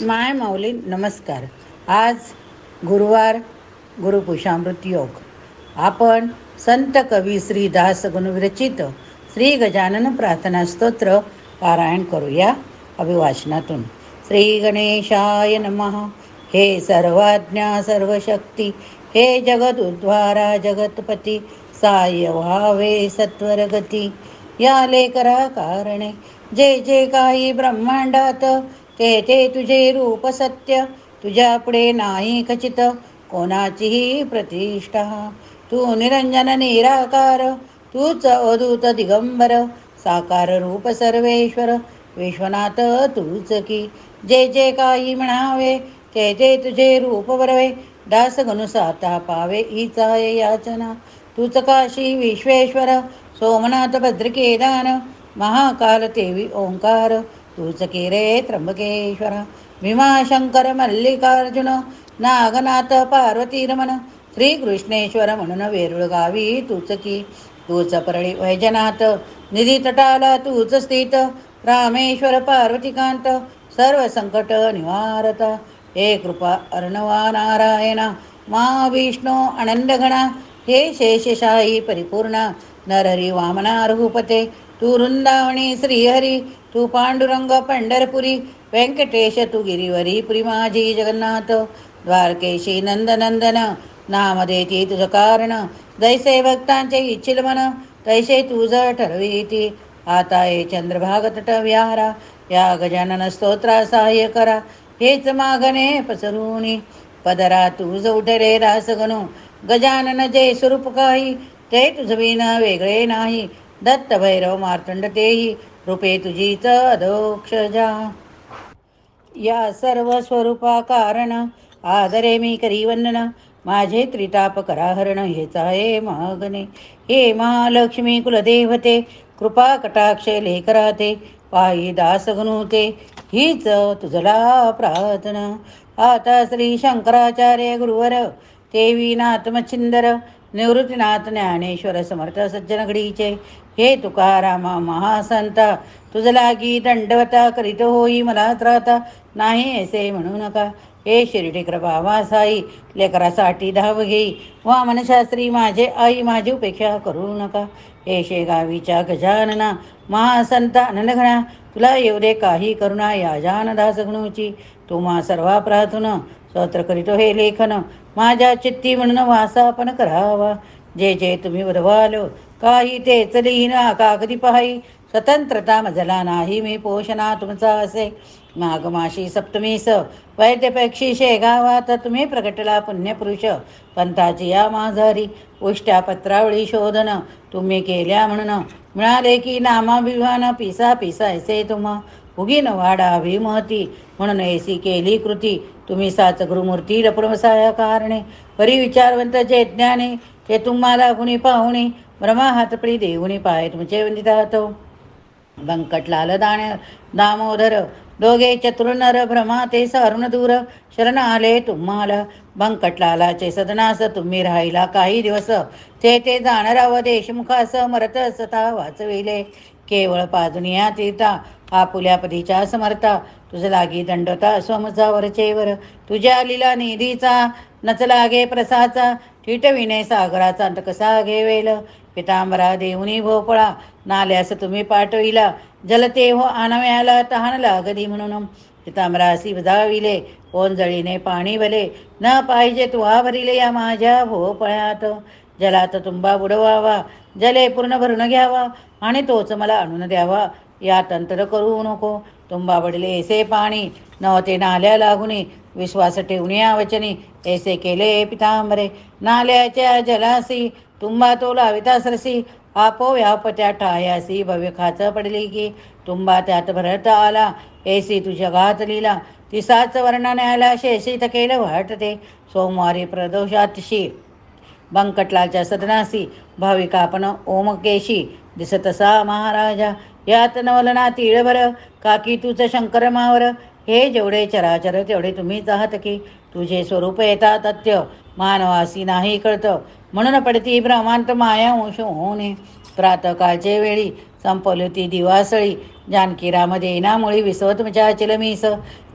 माय माऊली नमस्कार. आज गुरुवार, गुरुपुषामृत योग. आपण संत कवी श्री दास गुणविरचित श्री गजानन प्रार्थना स्तोत्र पारायण करूया. अभिवाचनातून श्री गणेशाय नमः. हे सर्वाज्ञा सर्वशक्ती, हे जगदुद्धारा जगतपती, साय व्हावे सत्वरगती. या लेकरा कारणे जे जे काही ब्रह्मांडात, ते ते तुझे रूप सत्य. तुझ्या पुढे नाही खचित कोणाचीही प्रतिष्ठा. तू निरंजन निराकार, तूच अवधूत दिगंबर, साकार रूप सर्वेश्वर, विश्वनाथ तूच की. जे जे काही म्हणावे, ते ते तुझे रूप बरवे. दास गणुसाता पावे हीच याचना. तूच काशी विश्वेश्वर, सोमनाथ भद्रकेदान, महाकाल तेवी ओंकार, तूच की रे त्र्यंबकेश्वर. भीमाशंकर मल्लिकार्जुन, नागनाथ पार्वती रमण, श्रीकृष्णेश्वर म्हणून वेरुळ गावी तूच की. तूच परळी वैजनाथ, निधी तटाला तूच स्थित, रामेश्वर पार्वतीकांत, सर्व संकट निवारता. हे कृपा अर्णवा नारायणा, महाविष्णू आनंदघना, हे शेषशाही परिपूर्ण, नरहरी वामना रघुपते. तू वृंदावनी श्रीहरी, तू पांडुरंग पंढरपुरी, व्यंकटेश तू गिरीवरी, पुरी माझी जगन्नाथ. द्वारकेशी नंदनंदन, नाम देती तुझ कारण, जैसे भक्तांचे इच्छिल मन, तैसे तुझ ठरविती. आता हे चंद्रभाग तट विहारा, या गजानन स्तोत्रा सहाय्य करा. हेच मागणे पसरुनी, पदरा तुझ उठरे रास गणू. गजानन जे स्वरूप काही, ते तुझ बिन वेगळे नाही. दत्त भैरव मार्तंड तेही, रूपे तुझीच अधोक्षजा. या सर्व स्वरूपा कारण, आदरे मी करी वंदन. माझे त्रिताप कराहरण, हेच आहे मागणे. हे महालक्ष्मी कुलदेवते, कृपा कटाक्ष लेकराते, पायी दास गणुते, हीच तुझला प्रार्थना. आता श्री शंकराचार्य गुरुवर, तेवी नाथ मच्छिंदर, निवृत्तीनाथ ज्ञानेश्वर समर्थ सज्जन घडीचे. हे तुकारामा महासंता, तुझ लागी दंडवता, करीत होई मला त्राता, नाही असे म्हणू नका. हे शिर्डी कृपा वासाई, लेकरासाठी धाव घेई, वामन शास्त्री माझे आई, माझी उपेक्षा करू नका. हे शेगावीच्या गजानना, महासंता आनंदघना, तुला येऊ दे काही करुणा या जानदास गणूची. तुम्हा सर्वा प्रार्थून स्तोत्र करीतो हे लेखन, माझ्या चित्ती म्हणून वासा पण करावा. जे जे तुम्ही वरवाल, काही तेच लिहिन कागदी पाही. स्वतंत्रता मजला नाही, मी पोषणा तुमचा असे. माघमाशी सप्तमीस, वैद्यपेक्षी शेगावात, तुम्ही प्रगटला पुण्यपुरुष, पंथाची या माझारी. उष्ट्या पत्रावळी शोधन तुम्ही केल्या म्हणून, मिळाले की नामाभिमान, पिसा पिसा ऐसे तुम्हा. उगीन वाडा अभिमती, म्हणून ऐसी केली कृती. तुम्ही साच गुरुमूर्ती लपडवसाया कारणे, परी विचारवंत जे ज्ञाने, ते तुम्हाला गुणी पाहुणे. ब्रह्मा हातपडी देऊनी पाय तुमचे वंदितात. बंकटलाल दामोदर, दोघे चतुर्नर, भ्रमा ते सारुण दूर, शरण आले तुम्हाला. बंकटलालाचे सदनास तुम्ही राहिला काही दिवस, ते ते जाणराव देशमुखास, मरत सता वाचविले. केवळ पाजुनिया तीर्था, आपुल्या पदीच्या समर्था, तुझ लागी दंडता स्वमचा वरचेवर. तुझ्या लिला निधीचा नच लागे प्रसाचा, टिटविने सागराचा अंत कसा घेवेल. पितांबरा देऊनी भोपळा, नाल्यास तुम्ही पाठविला. जलते हो आनव्याला, तहान लागली म्हणून. पितांबरासी बजाविले, ओंजळीने पाणी भले, न पाहिजे तुहा भरिले या माझ्या भोपळ्यात. जलात तुंबा बुडवावा, जले पूर्ण भरून घ्यावा, आणि तोच मला आणून द्यावा. या तंत्र करू नको, तुंबा बडले ऐसे पाणी, नवते नाल्या लागुनी. विश्वास ठेवून या वचनी, ऐसे केले पितांबरे. नाल्याच्या जलासी तुंबा तो लाविता सरसी, आपोव्याप त्या ठायासी भव्य खाच पडली की. तुंबा त्यात भरत आला, ऐसी तुझ्या घात लिला. तिसाच वर्णनाला शेषी थकेल वाटते. सोमवारी प्रदोषातशी, बंकटलालच्या सदनासी, भाविकापण ओमकेशी, दिसतसा महाराजा. यात नवलना तीळभर, काकी तुझ शंकर मावर. हे जेवढे चराचर तेवढे तुम्हीच आहात की. तुझे स्वरूप येता तथ्य, मानवासी नाही कळतं. म्हणून पडती भ्रमांत माया अंश होणे. प्रातकाळचे वेळी संपवली होती दिवासळी. जानकी राम देनामुळी विसवत तुमच्या चिलमीस.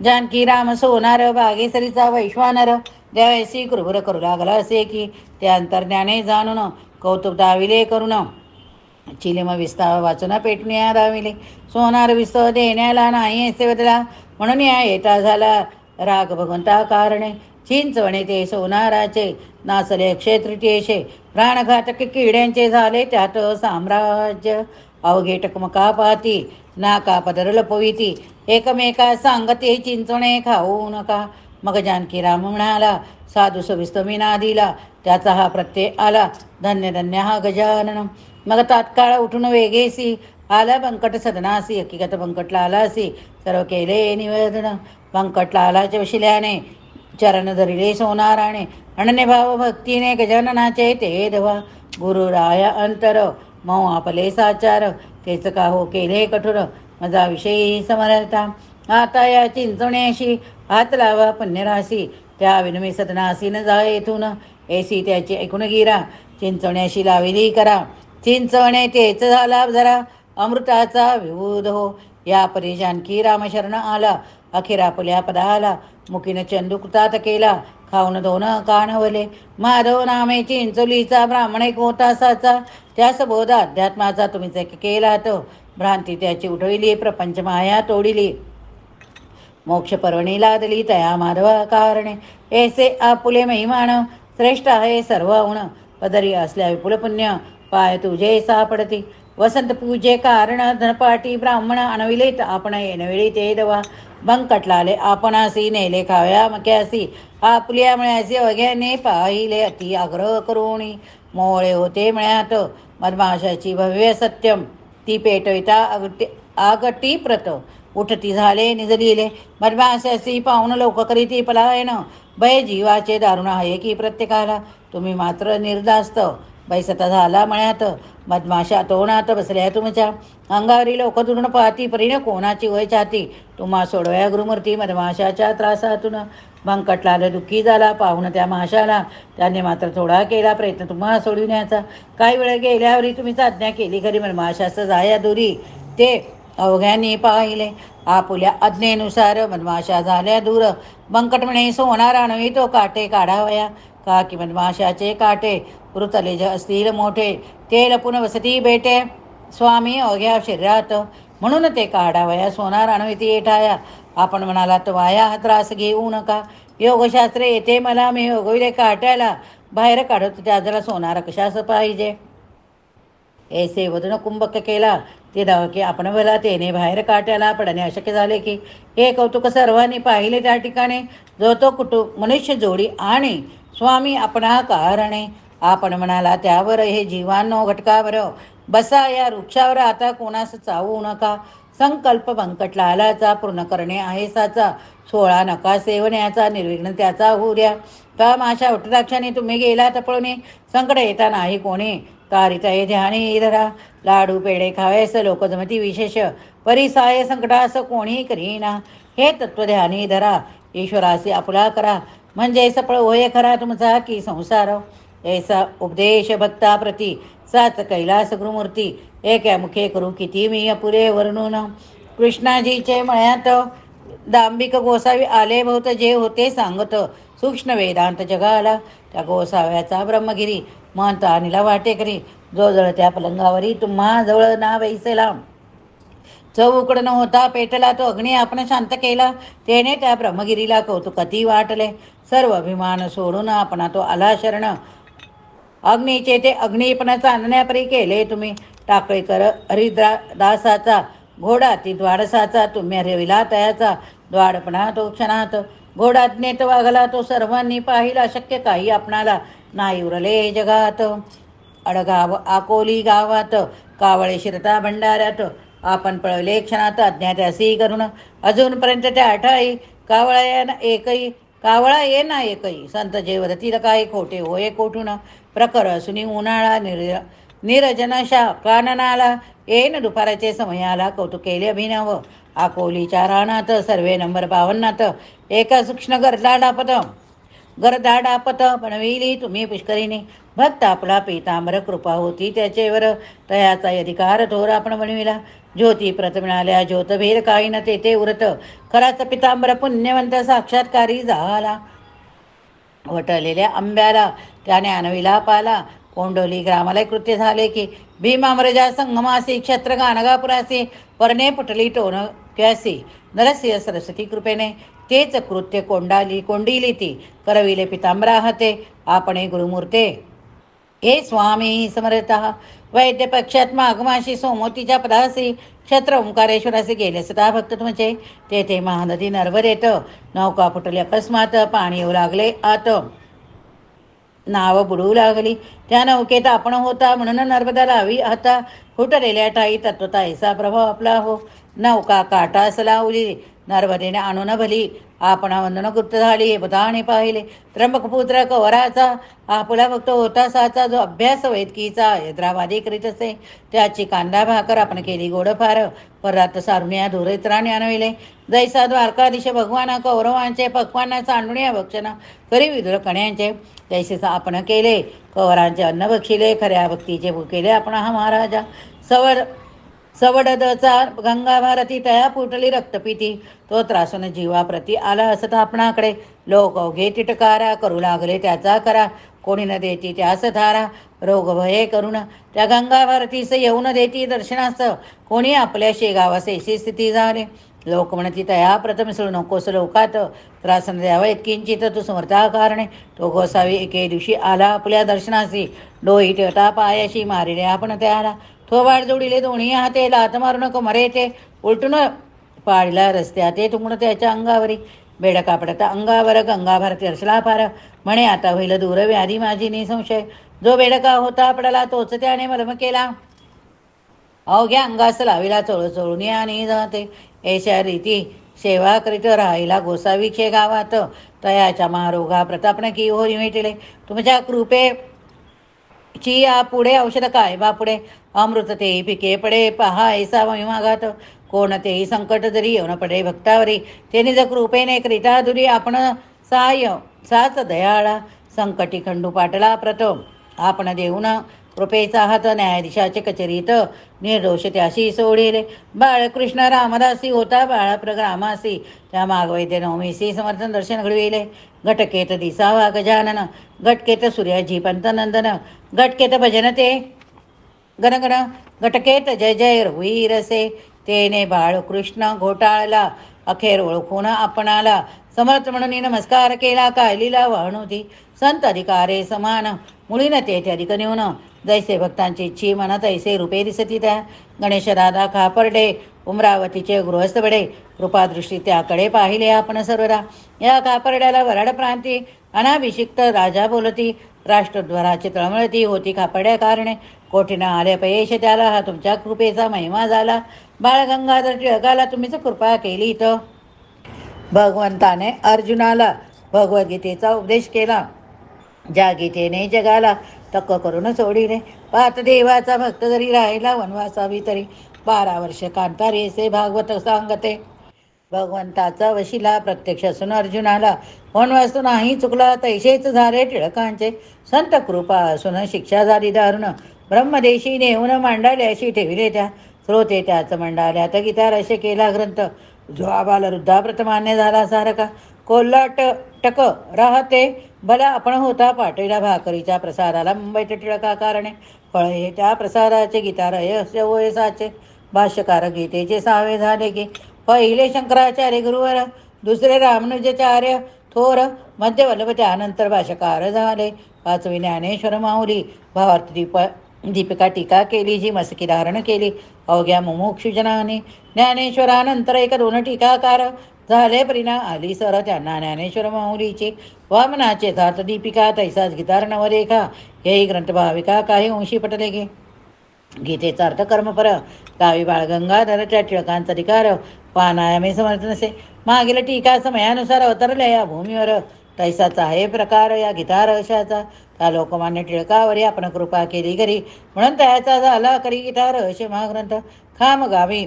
जानकी राम सोनार बागेसरीचा वैश्वानर. द्यावैसी कुरबुर करू लागला असे की ते अंतर्ज्ञाने जाणून कौतुक दाविले करून चिलिम विस्तार वाचून पेटण्या दाविले. सोनार विस्तव देण्याला नाही असे बदला म्हणून या येता झाला राग भगवंता कारणे. चिंचवणे ते सोनाराचे नासले क्षेत्रितेशे. प्राणघातक किड्यांचे झाले त्यात साम्राज्य. अवघे टकमका पाती नाका पदर लपविती. एकमेका सांगते चिंचवणे खाऊ नका. मग जानकी राम म्हणाला साधू सविस्त मी दिला. त्याचा हा प्रत्यय आला धन्य धन्य हा गजानन. मग तात्काळ उठून वेगेसी आला बंकट सदनासी. हकीकत बंकटला आलासी सर्व केले निवेदन. बंकटला आलाच्या वशिल्याने चरण धरिले सोनाराने. अनन्य भाव भक्तीने गजाननाचे ते धवा. गुरुराया अंतर मऊ आपले साचार. तेच का हो केले कठोर माझा विषयी समरता. आता या चिंचवण्याशी हात लावा पुण्यराशी. त्या विनमी सदनासी न जा येथून ऐसी त्याची ऐकून गिरा. चिंचवण्याशी लाविली करा. चिंचवणे तेच झाला जरा अमृताचा विभूद हो. या परी जानकी रामशरण आला. अखेर आपल्या पदाला मुकीन चंदुकतात केला. खाऊन दोन काणवले माधव नामे चिंचोलीचा. ब्राह्मण एक होता साचा त्यास बोध अध्यात्माचा तुम्हीच एक केलात. भ्रांती त्याची उठविली प्रपंच माया तोडिली. मोक्ष पर्वणी लादली तया माधवा कारणे. ऐसे आपुले महिमान श्रेष्ठ आहे सर्व उण. पदरी असल्या विपुल पुण्य पाय तुझे सापडती. वसंत पूजे कारण धनपाटी ब्राह्मण अनविलेत आपण येणवेळी ते दवा. बंकटलाले आपणासी नेले खाव्या मक्यासी. आपल्या मळ्याचे वग्याने पाहिले अति आग्रह करुणी. मोळे होते मळ्यात मधमाशाची भव्य सत्यम. ती पेटविता आगटी प्रत उठती झाले निजलिले. मधमाशाची पाहून लोक करीती पलायन. भय जीवाचे दारुण आहे की प्रत्येकाला. तुम्ही मात्र निर्धास्त बैसता झाला मळ्यात. मधमाशा तोंडात बसल्या तुमच्या. अंगावरी लोक दुरून पाहती परीने कोणाची वय छाती. तुम्हा सोडव्या गुरुमूर्ती मधमाशाच्या त्रासातून. बंकटलाल दुःखी झाला पाहून त्या माशाला. त्याने मात्र थोडा केला प्रयत्न तुम्हा सोडविण्याचा. काही वेळ गेल्यावरी तुम्हीच आज्ञा केली खरी मधमाशाचं जाया दुरी. ते अवघ्याने पाहिले आपुल्या आज्ञेनुसार मधमाशा झाल्या दूर. बंकट म्हणे सोनार आणवी तो काटे काढावया. का की मधमाशाचे काटे वृतलेज असतील मोठे. ते लपून वसती बेटे स्वामी अवघ्या शरीरात. म्हणून ते काढावया सोनार आणविती येठाया. आपण म्हणालात वाया हा त्रास घेऊ नका. योगशास्त्रे येते मला मी योगविले काट्याला. बाहेर काढत त्याजला सोनार कशास पाहिजे. ऐसे वदन कुंभक केला ते की आपण भला तेने बाहेर काट्याला पडणे अशक्य झाले की. हे कौतुक सर्वांनी पाहिले त्या ठिकाणी. जो तो मनुष्य जोडी आणि स्वामी आपणा कारणे. आपण म्हणाला त्यावर हे जीवांनो घटकावर बसा या वृक्षावर आता कोणास चावू नका. संकल्प बंकटलालाचा पूर्ण करणे आहे साचा. 16 नका सेवण्याचा निर्विघ्न त्याचा होऊ द्या. का माशा उठराक्षाने तुम्ही गेला तपळून. संकट येता नाही कोणी तारिता हे ध्यानी धरा. लाडू पेढे खावेस लोक जमती विशेष. परिसाय संकटास कोणी करीना. हे तत्व ध्यानी धरा. ईश्वरासी आपुला करा म्हणजे सफळ होय खरा तुमचा की संसार. ऐसा उपदेश भक्ताप्रती साच कैलास गुरुमूर्ती. एका मुखे करू किती मी अपुरे वर्णून. कृष्णाजीचे मळ्यात दांबिक गोसावी आले बहुत जे होते सांगत. सूक्ष्म वेदांत जगाला त्या गोसाव्याचा ब्रह्मगिरी. महंत अनिला वाटेकरी जो जळ त्या पलंगावरी तुम्हा जवळ ना बैसेला. चौकड न होता पेटला तो अग्नी आपण शांत केला. त्याने त्या ब्रह्मगिरीला कौतुकती वाटले. सर्व अभिमान सोडून आपण तो आला शरण. अग्नीचे ते अग्निपण चांदण्यापरी केले तुम्ही. टाकळीकर हरिदासाचा घोडा ती द्वाडसाचा. तुम्ही हरविला तयाचा द्वाडपणा तो क्षणात. घोडाज्ञेत वागला तो सर्वांनी पाहिला. शक्य काही आपणाला नाही उरले जगात. अडगाव आकोली गावात कावळे शिरता भंडाऱ्यात. आपण पळवले क्षणात अज्ञात्यासी करून. अजूनपर्यंत त्या आठाई कावळा ये ना एकही. संत जे वदतील काय खोटे होय कोठून. प्रखर असूनी उन्हाळा निरजनशा काननाला. येन दुपाराचे समयाला कौतुक केले अभिनव. आकोलीच्या रानात सर्वे नंबर 52 एका सूक्ष्म गरला डापत. गरदाडापत बनविली तुम्ही पुष्करिणी. भक्त आपला पीतांबर कृपा होती त्याचेवर, तयाचा अधिकार थोर आपण बनविला. ज्योती प्रत मिळाल्या ज्योतभेद काही न तेथे उरत, खराच पितांबर पुण्यवंत साक्षात्कारी झाला. वटलेल्या आंब्याला त्याने आणविला पाला, कोंडोली ग्रामाला कृत्य झाले की. भीमामरजा संगमासी क्षत्र गानगापुरासी, परणे पुटली टोनक्यासी. नरसिंह सरस्वती कृपेने तेच कृत्य कोंडिली ती, करविले पितांबरा हाते आपणे गुरुमूर्ते. हे स्वामी समर्थ. वैद्य पक्षात मागमाशी सोमोतीच्या पदासी, क्षत्र ओंकारेश्वरासी गेले सदा भक्त तुमचे. तेथे महानदी नर्मदेत नौका फुटली अकस्मात, पाणी येऊ लागले आत नाव बुडवू लागली. त्या नौकेत आपण होता म्हणून नर्मदा लावी आता, फुटलेल्या ठाई तत्वता ऐसा प्रभाव आपला हो. नौका काटास लावली नर्मदेने आणून भली, आपण वंदन गुप्त झाली बुधाने पाहिले. त्र्यंबकपुत्र कवराचा आपला भक्त होता साचा, जो अभ्यास वैदकीचा हैदराबादी करीत असे. त्याची कांदा भाकर आपण केली गोड फार, परात सारुण्या धुरेत्राने आणविले. जैसा द्वारकाधीश भगवान कौरवांचे पक्वांना सांडुण्या भक्षण करी विदुर कण्यांचे, तैसेच आपण केले कवरांचे अन्न बक्षिले. खऱ्या भक्तीचे भुकेले आपण हा महाराजा. सवडदचा गंगा भारती तया फुटली रक्तपिती, तो त्रासून जीवाप्रती आला असत आपणाकडे. लोक अवघे तिटकारा करू लागले त्याचा करा, कोणी न देती त्यास धारा. रोग भये करून त्या गंगा भारतीस येऊन देती दर्शनास, कोणी आपल्या शेगावास ऐशी स्थिती झाले. लोक म्हणती तया प्रथम मिसळू नकोस लोकात, त्रासन द्यावा इतकिंचित तू समर्था कारणे. तो गोसावी एके दिवशी आला आपल्या दर्शनासी, डोई टेटा पायाशी मारिले आपण त्याला. थोबाड जोडिले दोन्ही हाते, लात मारून कमरे ते उलटून पाडला रस्त्यात ते तुंगण त्याच्या अंगावरी. बेडका पडता अंगावर गंगा भारती हर्षला पार, म्हणे आता होईल दूर व्याधी माझी निसंशय. जो बेडका होता पडला तोच त्याने मलम केला, अवघ्या अंगास लाविला चोळून आणि जाते. ऐशा रीती सेवा करीत राहिला गोसावीचे गावात, तयाच्या महारोगा प्रतापन की होरी मिटले. तुमच्या कृपे ची पुढे औषध काय बापुढे, अमृत तेही पिके पडे पहा ऐसा महिमाघात. कोणतेही संकट जरी येऊन पडे भक्तावरी, ते निज कृपेने करिता दुरी आपण सहाय्य साच दयाळा. संकटी खंडू पाटला प्रथम आपण देऊन कृपेचा हात, न्यायाधीशाचे कचेरीत निर्दोष त्याशी सोडिले. बाळकृष्ण रामदासी होता बाळाप्रग्रामासी, त्या मागवैद्य नवमीसी समर्थन दर्शन घडविले. घटकेत दिसावा गजानन, घटकेत सूर्याजी पंतनंदन, घटकेत भजन ते गणगण, घटकेत जय जय रघुवीरसे. तेने बाळकृष्ण घोटाळला अखेर ओळखून आपणाला, समर्थ म्हणून नमस्कार केला कायलीला वाहणुती. संत अधिकारे समान मुळीन तेथे अधिक नेऊन, जैसे भक्तांची इच्छी म्हणत ऐसे रूपे दिसती त्या. गणेश दादा खापर्डे उमरावतीचे गृहस्थ बडे, कृपादृष्टी त्याकडे पाहिले आपण सर्वदा. या खापर्ड्याला वराड प्रांती अनाभिषिक्त राजा बोलती, राष्ट्रध्वराची तळमळती होती खापर्ड्या कारणे. कोठीनं आले पैश त्याला, हा तुमच्या कृपेचा महिमा झाला. बाळ गंगाधर टिळकाला तुम्हीच कृपा केली तर. भगवंताने अर्जुनाला भगवद्गीतेचा उपदेश केला, ज्या गीतेने जगाला तक्क करून सोडिले. पात देवाचा भक्त जरी राहिला वनवासावी तरी, 12 वर्ष कांतारेसे भागवत सांगते. भगवंताचा वशिला प्रत्यक्ष असून अर्जुनाला वनवासू नाही चुकला, तैसेच झाले टिळकांचे. संत कृपा असून शिक्षा झाली दारुण, ब्रह्मदेशी नेऊन मांडाल्याशी ठेविले त्या. श्रोते त्याच मंडाल्यात गीतारसे केला ग्रंथ, जो आबाल वृद्धाप्रत मान्य झाला सारखा. कोल्हाट टक राहते भला आपण होता पाठविला भाकरीच्या प्रसादाला मुंबईत टिळका कारणे. फळ हे त्या प्रसादाचे गीतारय वयसाचे. भाष्यकार गीतेचे 6वे झाले की. पहिले शंकराचार्य गुरुवर, दुसरे रामानुजाचार्य थोर, मध्यवल्लभ त्यानंतर भाष्यकार झाले. 5वे ज्ञानेश्वर माऊली. भावार्थ दीपिका टीका केली जी मस्की धारण केली अवघ्या मुमुक्षुजनाने. ज्ञानेश्वरानंतर 1-2 टीकाकार झाले परिणाम आली सर त्यांना ज्ञानेश्वर माऊलीची. वामनाचे धात दीपिका तैसाच गीतार नवरेखा, हेही ग्रंथ भाविका काही अंशी पटले गे. गीतेचा अर्थ कर्मपर, गावी बाळगंगाधरच्या टिळकांचा अधिकार, पानायामे समर्थ नसे. मागील टीका समयानुसार अवतरल्या या भूमीवर, तैसाचा आहे प्रकार या गीतारहस्याचा. त्या लोकमान्य टिळकावरी आपण कृपा केली करी, म्हणून त्याचा झाला करी गीतारहस्य महाग्रंथ. खाम गावी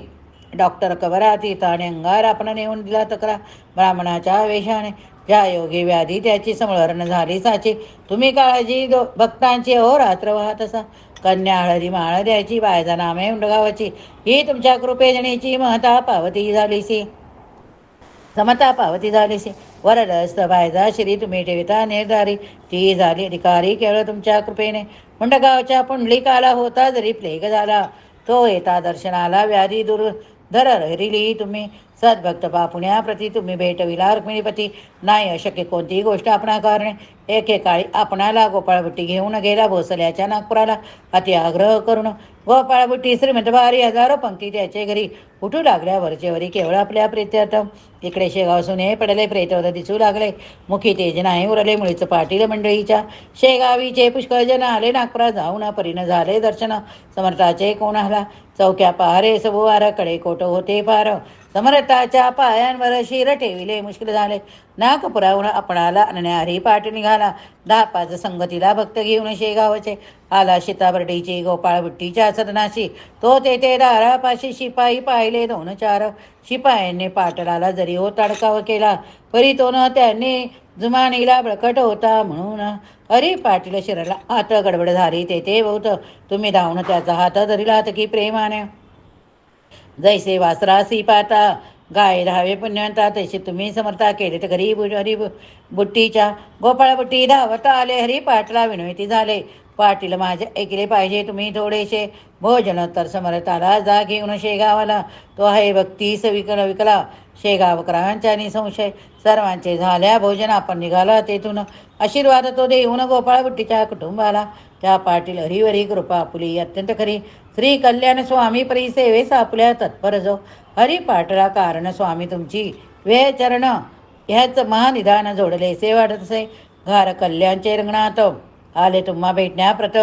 डॉक्टर कबरा तीर्थाने अंगार आपण नेऊन दिला तक्रा ब्राह्मणाच्या वेशाने ज्या योगी व्याधी त्याची समळरण झाली साची तुम्ही काळजी भक्तांची हो रात्र वाहत असा कन्या हळदी माळ द्यायची बायजा नामे उंडगावाची ही तुमच्या कृपेजणीची महता पावती झालीसी समता पावती झालीसी वरदस्त बायजा श्री तुम्ही ठेविता निर्धारी ती झाली अधिकारी केवळ तुमच्या कृपेने मुंडगावच्या पुंडलिकाला होता जरी प्लेग झाला तो येता दर्शनाला व्याधी धर हरिली तुम्ही सद्भक्त पापुण्याप्रती तुम्ही भेटविला रुक्मिणीपती नाही अशक्य कोणतीही गोष्ट आपणा कारणे एकेकाळी आपणाला गोपाळभट्टी घेऊन गेला भोसल्याच्या नागपुराला अति आग्रह करून गोपाळभट्टी श्रीमंत भारी हजारो पंक्ती त्याचे घरी उठू लागल्या वरचेवरी केवळ आपल्या प्रीत्यर्थ इकडे शेगाव सुने पडले प्रेतवध दिसू लागले मुखी तेज नाही उरले मुळीच पाटील मंडळीच्या शेगावीचे पुष्कळ जन आले नागपुरात जाऊन परीन झाले दर्शन समर्थाचे कोणाला चौक्या पहारे सबुवार कडे कोट होते पार समर्थाच्या पायांवर शिर ठेविले मुश्किल झाले नागपुराहून आपणाला आणण्यारी पाठ निघाला 10-5 संगतीला भक्त घेऊन शेगावचे आला सीताबर्डीची गोपाळभट्टीच्या सदनाशी तो तेथे दारापाशी शिपाई पाहिले 2-4 शिपायांनी पाटलाला जरी हो तडकाव केला परी तो न त्यांनी जुमानीला बळकट होता म्हणून अरे पाटील शिरला हात गडबड झाली तेथे बहुत तुम्ही धावून त्याचा हात धरिलात की प्रेमाने जैसे वासरासी पाता गाय धावे पुण्यवंता तसे तुम्ही समर्था केले तर हरी बुट्टीच्या गोपाळ बुट्टी धावत आले हरी पाटला विनवती झाले पाटील माझे ऐकले पाहिजे तुम्ही थोडेसे भोजन तर समर्थाला जा घेऊन शेगावाला तो आहे भक्तीस विकला शेगावकरांच्या निसंशय सर्वांचे झाल्या भोजन आपण निघाला तेथून आशीर्वाद तो देऊन गोपाळ बुट्टीच्या कुटुंबाला त्या पाटील हरिवरी कृपा आपुली अत्यंत खरी श्री कल्याण स्वामी परी सेवेस आपल्या तत्पर जो हरी पाटला कारण स्वामी तुमची वे चरण ह्याच महानिदान जोडले से वाटत असे घार कल्याणचे रंगणात आले तुम्हा भेटण्याप्रत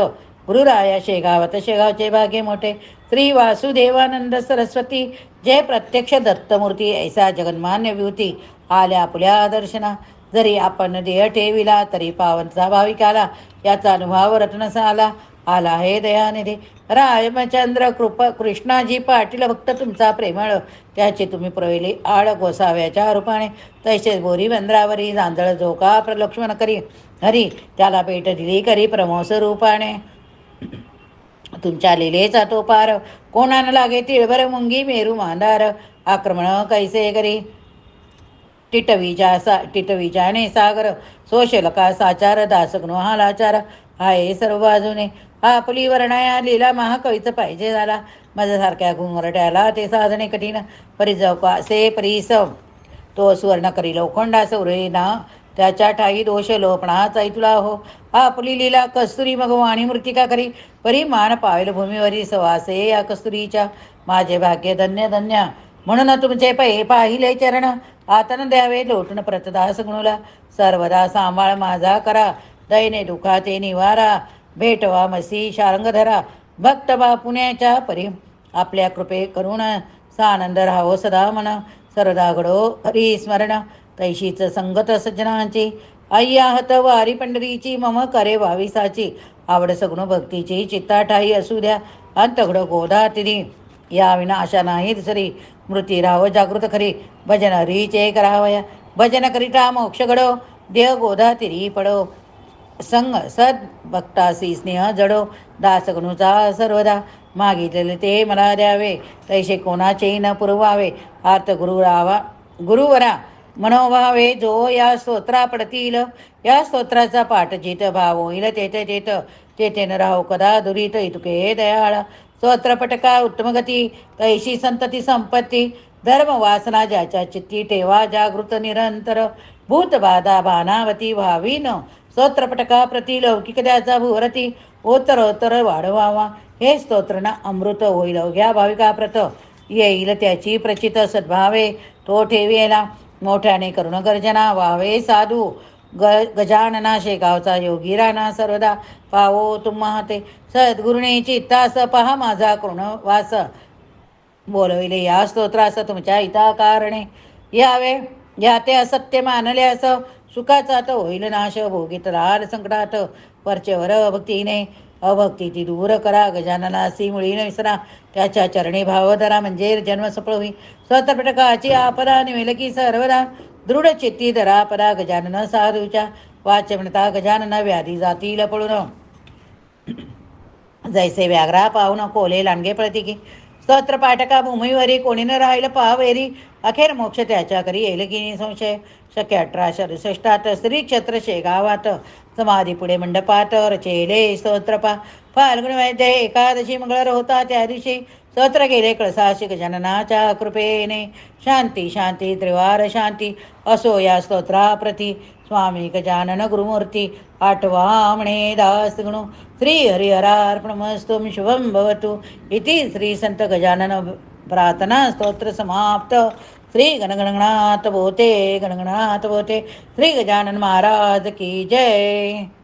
गुरुराया शेगावत शेगावचे भाग्य मोठे श्री वासुदेवानंद सरस्वती जे प्रत्यक्ष दत्तमूर्ती ऐसा जगन्मान्य विभूती आल्या आपल्या दर्शना जरी आपण देह ठेविला तरी पावनचा भाविकाला याचा अनुभव रत्नसा आला हे दयानिधी रामचंद्र कृष्णाजी पाटील भक्त तुमचा प्रेमळ त्याचे तुम्ही प्रवेली आड गोसाव्याच्या रूपाने तैसेच बोरी बंदरावरी जांजळ झोका प्रलक्ष्मण करी हरी त्याला भेट दिली करी प्रमोस रूपाने तुमच्या लिलेचा तो पार कोणाला लागे तिळभर मुंगी मेरू मांदार आक्रमण कैसे करी टिटवीजाने सागर सोशलका साचार दासगृह हालाचार आहे सर्व बाजूने आपली वर्णाया लीला महाकवीच पाहिजे झाला माझ्यासारख्या घुंगरट्याला ते साधने कठीण परिजवका से परीस तो सुवर्ण करी लोखंडास उरेना त्याच्या ठाई दोष लोपणाचा तुला हो आपली लीला कस्तुरी मग वाणी मृतिका करी परिमान पावेल भूमीवरी सवासे या कस्तुरीच्या माझे भाग्य धन्य धन्य म्हणून तुमचे पाहिले चरण आतन द्यावे लोटून प्रतदास गुणूला सर्वदा सांभाळ माझा करा दैने दुखाते निवारा भेटवा मसी शारंगधरा भक्त बा पुण्याच्या परी आपल्या कृपे करुण सानंद राहो सदा मन सरदा घडो हरी स्मरण तैशीच संगत सज्जनांची अय्याहत वारी पंढरीची मम करे भाविसाची आवड सगुण भक्तीची चित्ता ठाई असू द्या अंतघड गोधा तिरी या विना आशा नाही दुसरी मृती राहो जागृत खरी भजन हरीचे करावया भजन करिता मोक्ष घडो देह गोधा तिरी पडो संग सद भक्तासी स्नेह जडो दासगणूचा सर्वदा मागितलेले ते मला द्यावे तैसे कोणाचेही न पुरवावे आर्त गुरुवरा मनोभावे जो या स्तोत्रा पडतील या स्तोत्राचा पाठ जित भाव होईल तेथे न राहो कदा दुरीत इतुके दयाळ स्तोत्रपटका उत्तमगती तैशी संतती संपत्ती धर्म वासना ज्याच्या चित्ती ठेवा जागृत निरंतर भूतबाधा भानावती व्हावी न स्तोत्रपटका प्रति लौकिक द्याचा भूवरती ओतर वाढवावा हे स्तोत्रना अमृत होईल घ्या भाविका प्रत येईल त्याची प्रचित सद्भावे तो ठेवेला मोठ्याने करुण गर्जना व्हावे साधू गजानना शेगावचा योगी राणा सर्वदा पावो तुम्हा ते सद्गुरुने चित्तास पहा माझा करुण वास बोलविले या स्तोत्रास तुमच्या हिता कारणे यावे या ते असत्य मानल्यास सुखाचा तर होईल नाश भोगीत राल संकटात परचेवर भक्तीने अभक्ती ती दूर करा. गजाननासी मुळी न विसरा, त्याच्या चरणी भाव धरा, म्हणजे जन्म सफळ होई. स्वतःपटकाची आपदा निमेल की सर्वदा, दृढ चित्ती धरा परा. गजानन साधूच्या वाच्य म्हणता, गजानन व्याधी जातील पळून. जैसे व्याघ्रा पाहून कोले लांडगे पळती की, स्तोत्र पाठका भूमीवरी कोणी न राहिलं पावेरी. अखेर मोक्ष त्याच्या करी येईल की संशय. शक्य 1867 स्त्री क्षेत्र शेगावात, समाधी पुढे मंडपात रचेले स्तोत्रपा. फाल्गुन वैद्य एकादशी मंगळवार होता, त्या दिवशी स्तोत्र गेले कळसाशी. गजाननाच्या कृपेने शांती शांती त्रिवार शांती असो या स्तोत्राप्रती. स्वामी गजानन गुरुमूर्ती आठवा म्हणे दास गणू. श्री हरिहरार्पणमस्तु. शुभम भवतु इति श्री संत गजानन प्रार्थना स्तोत्र समाप्त. श्री गणगणनाथ बोते गणगणात बोते. श्री गजानन महाराज की जय.